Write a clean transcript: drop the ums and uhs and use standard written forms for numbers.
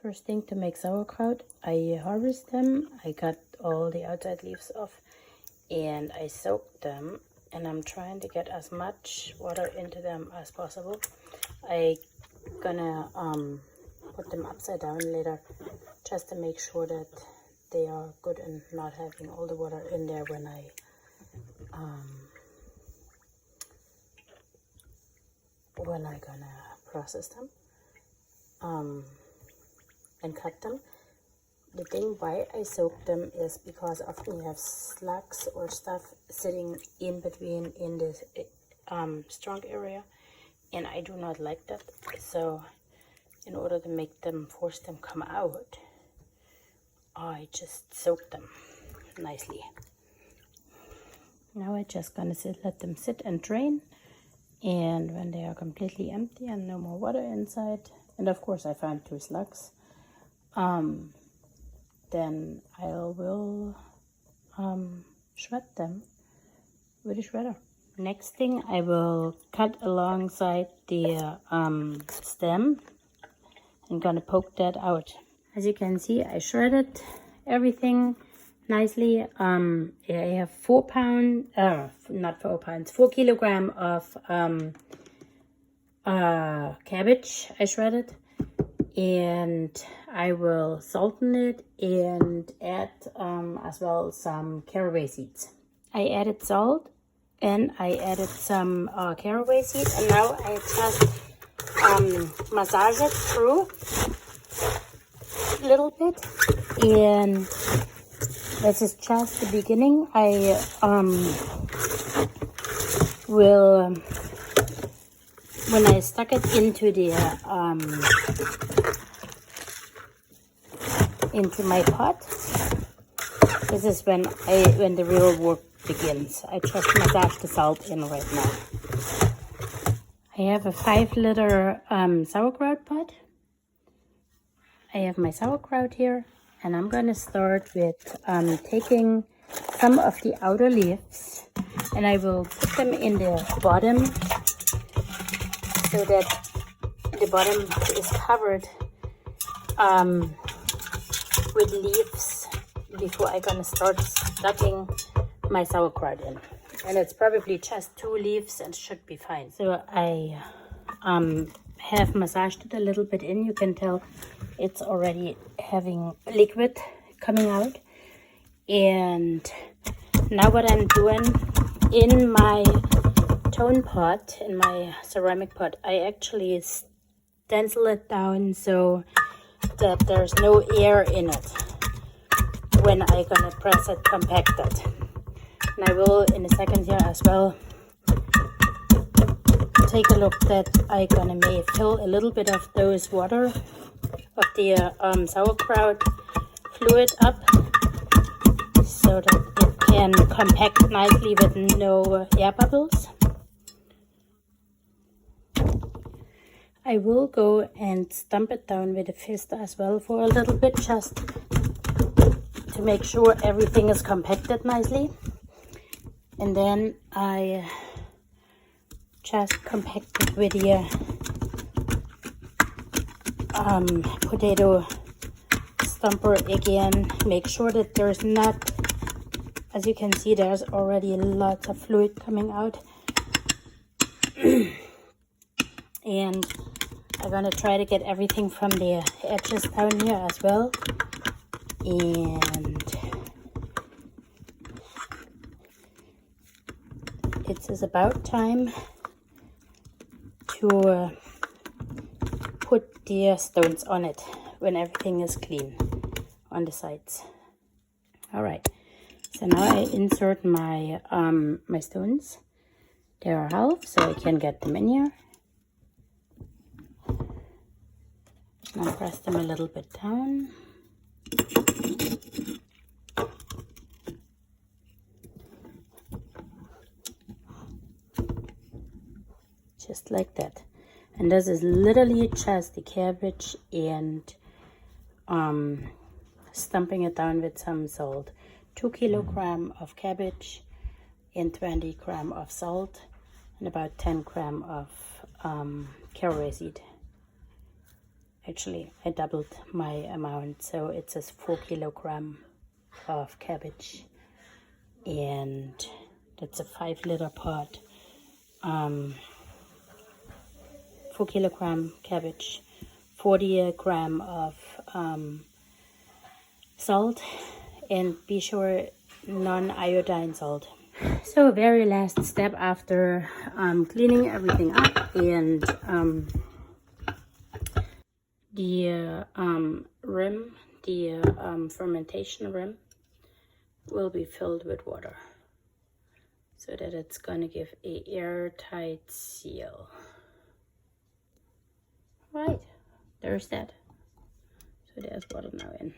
First thing to make sauerkraut, I harvest them, I cut all the outside leaves off, and I soak them, and I'm trying to get as much water into them as possible. I gonna put them upside down later just to make sure that they are good and not having all the water in there when I gonna process them and cut them. The thing why I soak them is because often you have slugs or stuff sitting in between in this strong area, and I do not like that. So in order to make them, force them come out, I just soak them nicely. Now I'm just gonna let them sit and drain, and when they are completely empty and no more water inside, and of course I found 2 slugs, then I will shred them with a shredder. Next thing, I will cut alongside the stem and gonna poke that out. As you can see, I shredded everything nicely. I have 4 kilograms of cabbage I shredded, and I will salten it and add as well some caraway seeds. I added salt and I added some caraway seeds, and now I just massage it through a little bit, and this is just the beginning. I will, when I stuck it into the into my pot, this is when the real work begins. I just massage the salt in right now. I have a 5-liter sauerkraut pot. I have my sauerkraut here, and I'm going to start with taking some of the outer leaves, and I will put them in the bottom so that the bottom is covered with leaves before I'm going to start stuffing my sauerkraut in. And it's probably just 2 leaves and should be fine. So I have massaged it a little bit in. You can tell it's already having liquid coming out. And now what I'm doing in my tone pot, in my ceramic pot, I actually stencil it down so that there's no air in it when I'm gonna press it, compact it. And I will in a second here as well take a look that I'm gonna may fill a little bit of those water of the sauerkraut fluid up so that it can compact nicely with no air bubbles. I will go and stamp it down with a fist as well for a little bit, just to make sure everything is compacted nicely. And then I just compact it with the potato stumper again. Make sure that there's not, as you can see, there's already lots of fluid coming out. And I'm gonna try to get everything from the edges down here as well. And it is about time to put the stones on it when everything is clean on the sides. All right, so now I insert my my stones. They are half, so I can get them in here. And I'll press them a little bit down. Just like that. And this is literally just the cabbage and stumping it down with some salt. 2 kilograms of cabbage and 20 grams of salt and about 10 grams of caraway seed. Actually, I doubled my amount, so it says 4 kilogram of cabbage, and that's a 5-liter pot. 4 kilogram cabbage, 40 gram of salt, and be sure non-iodine salt. So very last step after cleaning everything up, and the rim, the fermentation rim will be filled with water so that it's gonna give a airtight seal. Right, there's that. So there's water now in.